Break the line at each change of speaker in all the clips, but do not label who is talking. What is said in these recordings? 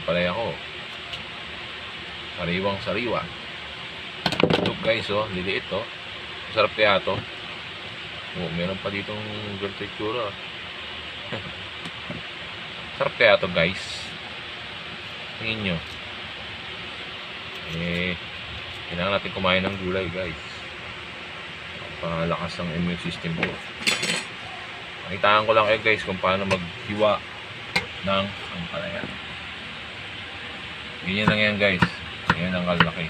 ampalaya ko. Sariwang sariwa. Ito guys, oh, liliit oh. Masarap kaya to. Oh, meron pa ditong ganito itsura. Sarap kaya to guys. Tingin nyo. Kailangan natin kumain ng gulay guys. Palakas ng immune system ko. Nakitaan ko lang kayo guys kung paano maghiwa ng ampalaya. Ganyan lang yan guys. Ganyan ang kalaki.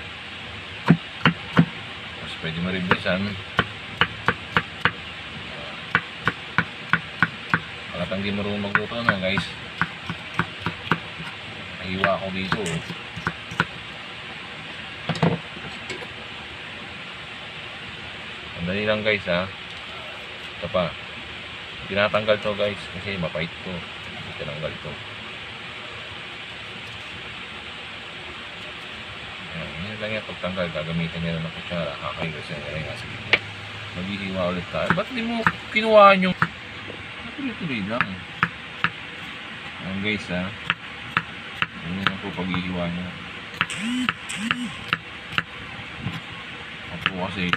Tapos pwede mo rin bilisan. Palatang di marunong magluto na guys. Nahiwa ako dito. Andali lang guys ha. Ito pa. Tinatanggal to guys kasi mapait to. Tinanggal to. Yan lang yan pagtanggal. Gagamitin nyo ng kutsara. Kakain kasi yan nga sa gitna. Maghihiwa ulit tayo. Ba't di mo kinuhaan yung tuloy-tuloy lang. Ayan guys ha. Yan lang po paghihiwa nyo. Ako kasi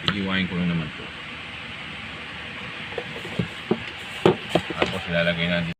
hihiwain ko lang naman to. Tapos ilalagay natin